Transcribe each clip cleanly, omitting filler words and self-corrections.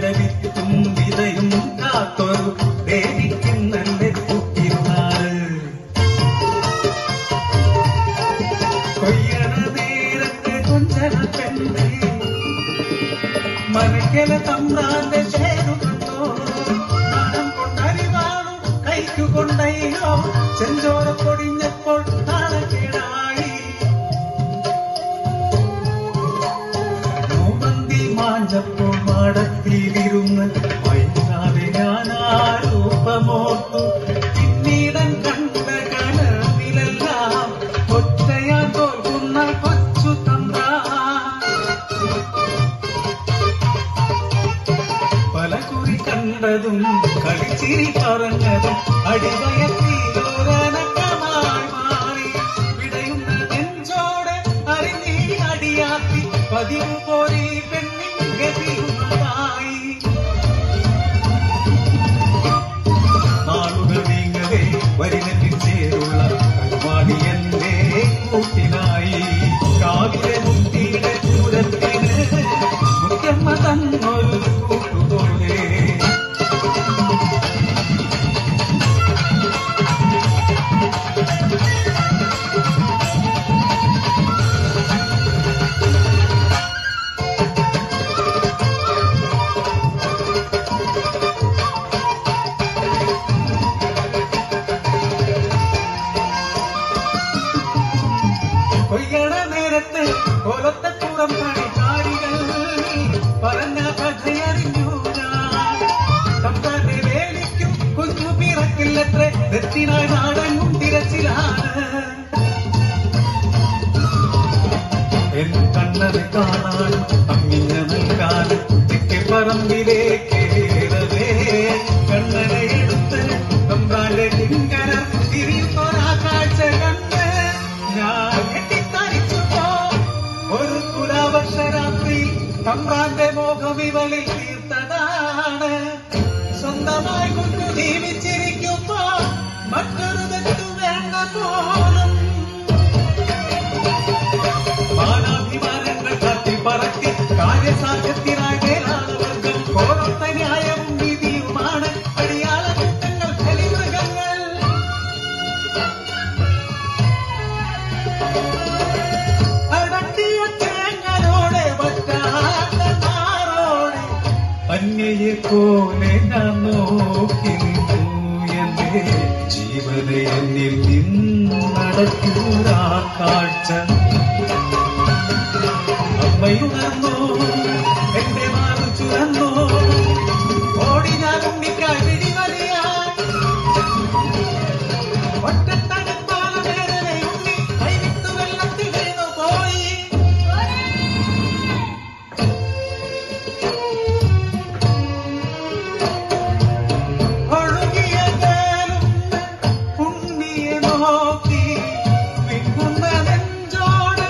നന്മയുടെ വിത്തും വിതയും കാത്തൊരു ദേവിക്കുന്നല്ലേ കൂട്ടിരുന്നാള്. കൊയ്യണ നേരത്തെ കൊഞ്ചന പെണ്ണെ മനക്കല തമ്പ്രാന്റെ ചേരു കണ്ടോ, മണം കൊണ്ടരിവാണു കൈക്കു കൊണ്ടയോ, ചെഞ്ചോര പൊടിഞ്ഞപ്പോൾ താളക്കേടായി. മൂവന്തി മാഞ്ചപ്പോൾ മാടത്തിലിരുന്ന് വൈകാതെ ഞാനാരൂപമോർത്തു. പിന്നീടൻ കണ്ട കനവിലെല്ലാം ഒറ്റയാൻ തോൽക്കുന്ന കൊച്ചു തമ്പ്രാ. പലകുറി കണ്ടതും കളിച്ചിരി പറഞ്ഞതും അടിവയത്തിലൊരനക്കമായി മാറി. വിടയുന്ന നെഞ്ചോടെ അറിഞ്ഞീ അടിയാത്തി പതിവ് പോരി പെണ്ണിൻ ഗതിയുമായി. നാളുകൾ നീങ്ങവേ വരിനെറ്റിൽ ചേരുള്ള പരിപാടി എന്റെ കൂട്ടിനായി. കാവിലെ മുട്ടിയുടെ ദൂരത്തിന് മുഖ്യമ്മ തന്നൊരു കൂട്ടുപോലെ. കൊയ്യണ നേരത്ത് കൊലത്തപ്പുറം പണിക്കാരികൾ പറഞ്ഞ കഥയറിഞ്ഞു ഞാൻ. തമ്പ്രാന്റെ വേലിക്കും കുഞ്ഞു പിറക്കില്ലത്ര തെറ്റിനായി നാടങ്ങും തിരച്ചിലാണ്. എൻ കണ്ണത് കാണാൻ അമ്മിഞ്ഞ നൽകാൻ തെക്കേ പറമ്പിലേക്കേറവേ കണ്ണനെ എടുത്ത് തമ്പ്രാന്റെ കിങ്കര തിരിയുന്നൊരാ കാഴ്ച കണ്ട് ഞാൻ കെട്ടിത്തരിച്ചുപോ. ഒരു തുലാവർഷരാത്രി തമ്പ്രാന്റെ മോഹം ഇവളിൽ തീർത്തതാണ്. സ്വന്തമായി കൊണ്ടു ജീവിച്ചിരിക്കുമ്പോ മറ്റൊരു തെറ്റു വേണ്ട പോലും. മാനാഭിമാനങ്ങൾ കാട്ടി പറത്തി കാര്യസാധ്യത്തിനായി മേലാളവർഗം കോരത്ത ന്യായവും നീതിയുമാണ് അടിയാള കുറ്റങ്ങൾ ബലിമൃഗങ്ങൾ. അടക്കിയ തേങ്ങലോടെ വറ്റാത്ത നാറോടെ അന്യയെ പോലെ ഞാൻ നോക്കി നിന്നു. എന്റെ ജീവനെ എന്നിൽ നിന്നടക്കൂരാ കാഴ്ച. അമ്മയുണർന്നോ എന്റെ മാറു ചുരന്നോ, ഓടി ഞാൻ ഉണ്ണിക്കായി പിടിവലിയാൻ. ഒറ്റത്തടുപ്പാല നേരവേ ഉണ്ണി കൈവിട്ടു വെള്ളത്തിൽ വീണു പോയി. ഒഴുകിയ കാലുന്ന ഉണ്ണിയെ നോക്കി വിങ്ങുന്ന നെഞ്ചോട്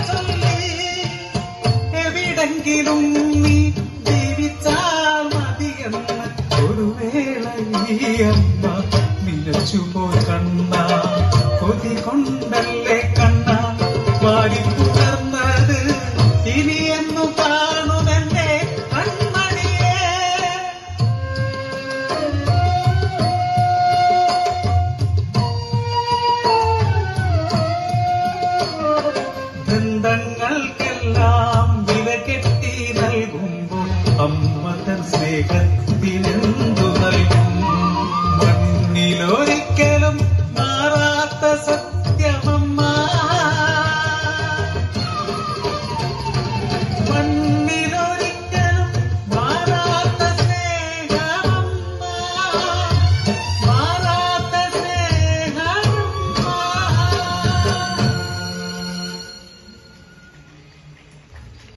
ചൊല്ലി, എവിടെങ്കിലും നീ ജീവിച്ചാൽ മതിയെന്ന് ഒരു വേള ഈ അമ്മ നിലച്ചുപോയി കണ്ണ കൊതി കൊണ്ടല്ലേ